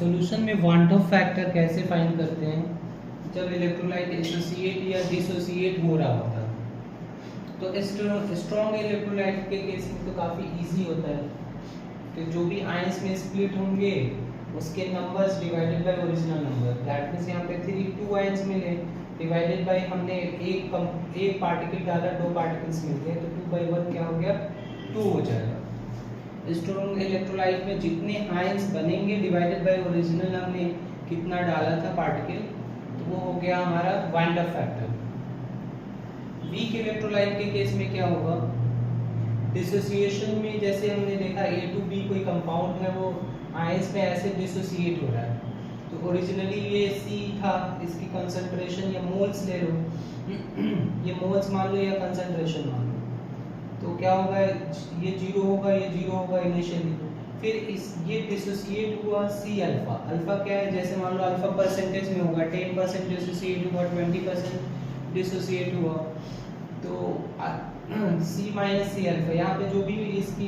Solution में want of factor कैसे find करते हैं जब इलेक्ट्रोलाइट एसोसिएट या डिसोसिएट हो रहा होता है। तो स्ट्रॉन्ग इलेक्ट्रोलाइट के केस में तो काफ़ी इजी होता है कि जो भी आयंस में स्प्लिट होंगे उसके numbers divided by original number. That means यहाँ पे 2 आयंस मिले डिवाइडेड बाय हमने एक पार्टिकल डाला, 2 पार्टिकल्स मिल गए तो 2/1 क्या हो गया 2 हो जाएगा। स्ट्रॉन्ग इलेक्ट्रोलाइट में जितने आयंस बनेंगे डिवाइडेड बाय ओरिजिनल हमने कितना डाला था पार्टिकल, तो वो हो गया हमारा want of factor. Weak electrolyte के केस में क्या होगा, डिसोसिएशन में जैसे हमने देखा A2B कोई कंपाउंड है वो आयंस में ऐसे डिसोसिएट हो रहा है, तो ओरिजिनली ये C था, इसकी कंसंट्रेशन या मोल्स ले लो ये मोल्स मान लो या कंसंट्रेशन मान लो, तो क्या होगा ये 0 होगा, ये 0 होगा इनिशियली, फिर इस ये डिसोसिएट हुआ C अल्फा। अल्फा क्या है, जैसे मान लो अल्फा परसेंटेज में होगा 10% डिसोसिएट हुआ, 20% डिसोसिएट हुआ, तो C माइनस C अल्फा, यहाँ पे जो भी इसकी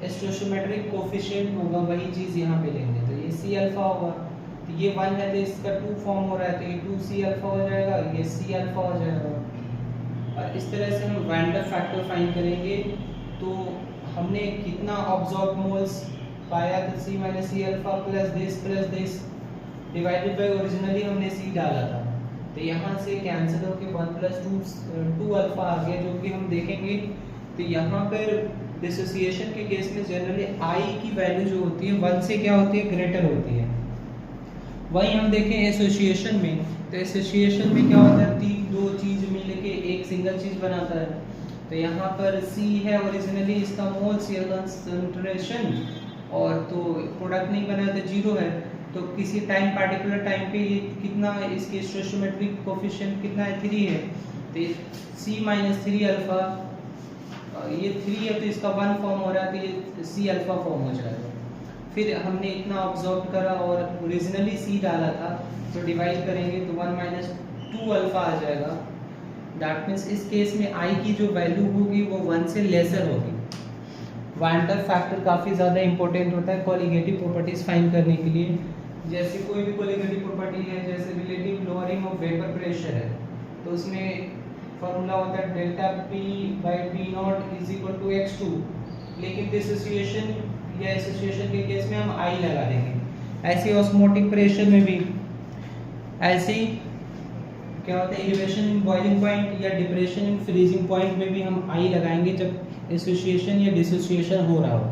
स्टोइचियोमेट्रिक कोफिशिएंट होगा वही चीज़ यहाँ पे लेंगे, तो ये C अल्फा होगा, तो ये 1 है तो इसका 2 फॉर्म हो रहा है तो ये 2C अल्फा हो जाएगा, ये C अल्फा हो जाएगा। और इस तरह से हम वांट ऑफ फैक्टर फाइंड करेंगे। तो हमने कितना ऑब्जॉर्ब मोल्स पाया, तो C minus C alpha plus this divided by originally हमने C डाला था, तो यहाँ से कैंसिल होके 1 + 2 अल्फा आ गया, जो कि हम देखेंगे। तो यहाँ पर डिसोसिएशन के केस में जनरली I की वैल्यू जो होती है 1 से क्या होती है ग्रेटर होती है। वही हम देखें एसोसिएशन में, तो एसोसिएशन में क्या होता है 2 चीज मिल के एक सिंगल चीज बनाता है, तो यहाँ पर C है ओरिजिनली इसका मोल्स या कंसंट्रेशन, और तो प्रोडक्ट नहीं बना तो 0 है, तो किसी टाइम पार्टिकुलर टाइम पे ये कितना इसकी स्टोइचियोमेट्रिक कोफिशिएंट कितना है 3 है, तो C माइनस 3 अल्फा, ये 3 है तो इसका 1 फॉर्म हो रहा है तो ये C अल्फा फॉर्म हो जाएगा। फिर हमने इतना ऑब्जॉर्व करा और ओरिजिनली C डाला था, तो डिवाइड करेंगे तो 1 - 2 अल्फा आ जाएगा। दैट मीन्स इस केस में I की जो वैल्यू होगी वो 1 से लेसर होगी। वांट ऑफ फैक्टर काफ़ी ज़्यादा इंपॉर्टेंट होता है कोलिगेटिव प्रॉपर्टीज फाइंड करने के लिए। जैसे कोई भी कोलिगेटिव प्रॉपर्टी है, जैसे relative lowering of vapour pressure है, तो उसमें फॉर्मूला होता है डेल्टा P/P0 = x2, लेकिन डिसोसिएशन या एसोसिएशन के केस में हम I लगा देंगे। ऐसे ऑस्मोटिक प्रेशर में भी ऐसे ही क्या होता है, एलिवेशन इन बॉइलिंग पॉइंट या डिप्रेशन इन फ्रीजिंग पॉइंट में भी हम I लगाएंगे जब एसोसिएशन या डिसोसिएशन हो रहा हो।